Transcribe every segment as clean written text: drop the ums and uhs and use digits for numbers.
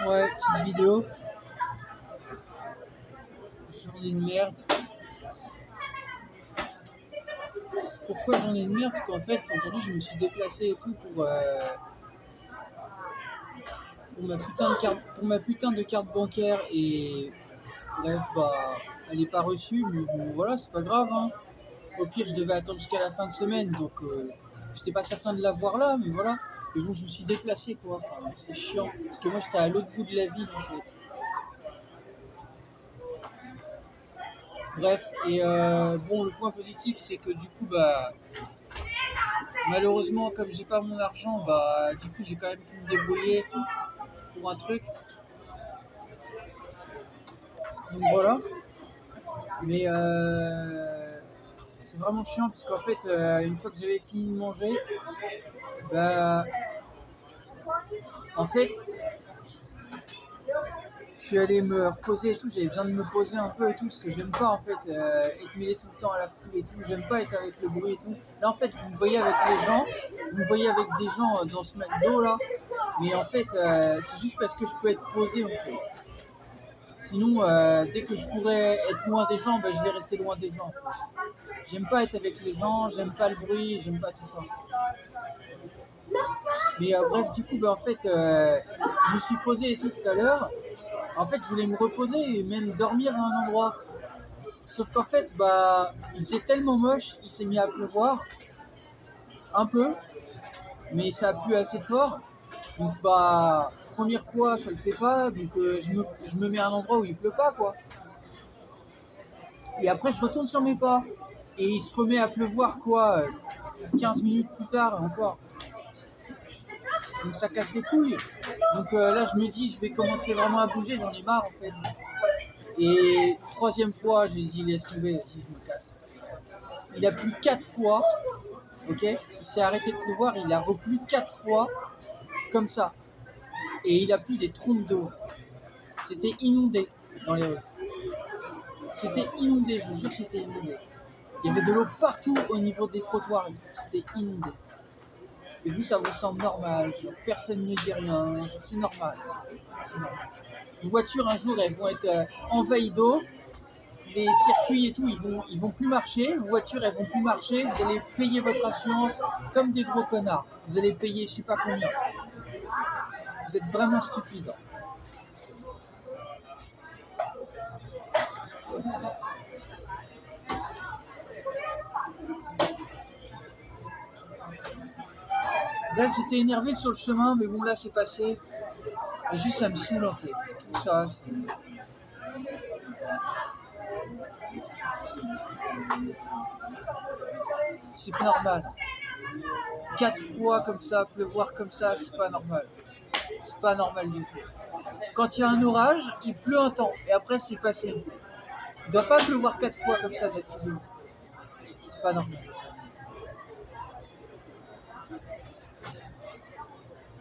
Ouais, petite vidéo. Journée de merde. Pourquoi journée de merde? Parce qu'en fait, aujourd'hui, je me suis déplacé et tout pour ma putain de carte bancaire et bref, bah, elle n'est pas reçue, mais bon, voilà, c'est pas grave, hein. Au pire, je devais attendre jusqu'à la fin de semaine, donc j'étais pas certain de l'avoir là, mais voilà. Mais bon, je me suis déplacé, quoi. Enfin, c'est chiant, parce que moi, j'étais à l'autre bout de la ville, en fait. Bref, et bon, le point positif, c'est que du coup, bah, malheureusement, comme j'ai pas mon argent, bah, du coup, j'ai quand même pu me débrouiller pour un truc. Donc voilà. Mais c'est vraiment chiant, parce qu'en fait, une fois que j'avais fini de manger, bah, en fait, je suis allé me reposer et tout, j'avais besoin de me poser un peu et tout, parce que j'aime pas en fait être mêlé tout le temps à la foule et tout, j'aime pas être avec le bruit et tout. Là en fait, vous me voyez avec les gens, vous me voyez avec des gens dans ce McDo là, mais en fait, c'est juste parce que je peux être posé en fait. Sinon, dès que je pourrais être loin des gens, ben, je vais rester loin des gens en fait. J'aime pas être avec les gens, j'aime pas le bruit, j'aime pas tout ça. Mais bref, du coup, ben, en fait, je me suis posé et tout à l'heure. En fait, je voulais me reposer et même dormir à un endroit. Sauf qu'en fait, bah, il faisait tellement moche, il s'est mis à pleuvoir, un peu, mais ça a plu assez fort. Donc, bah, première fois, ça le fait pas, donc je me mets à un endroit où il pleut pas, quoi. Et après, je retourne sur mes pas. Et il se remet à pleuvoir, quoi, 15 minutes plus tard, encore. Donc, ça casse les couilles. Donc là, je me dis, je vais commencer vraiment à bouger, j'en ai marre, en fait. Et troisième fois, j'ai dit, laisse tomber, si je me casse. Il a plu 4 fois. Ok, il s'est arrêté de pleuvoir, il a replu 4 fois comme ça. Et il a plu des trompes d'eau. C'était inondé dans les rues. C'était inondé, je vous jure, c'était inondé. Il y avait de l'eau partout au niveau des trottoirs et tout. C'était inondé. Et vous, ça vous semble normal, genre personne ne dit rien, genre c'est normal. C'est normal. Les voitures, un jour, elles vont être envahies d'eau. Les circuits et tout, ils vont plus marcher. Vos voitures, elles vont plus marcher. Vous allez payer votre assurance comme des gros connards. Vous allez payer je sais pas combien. Vous êtes vraiment stupide. Bref, j'étais énervé sur le chemin, mais bon, là, c'est passé. Et juste, ça me saoule, en fait. Tout ça, c'est pas normal. 4 fois comme ça, pleuvoir comme ça, c'est pas normal. C'est pas normal du tout. Quand il y a un orage, il pleut un temps, et après, c'est passé. Il doit pas pleuvoir 4 fois comme ça d'affilée. C'est pas normal.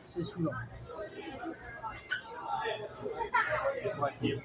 C'est saoulant. Ouais.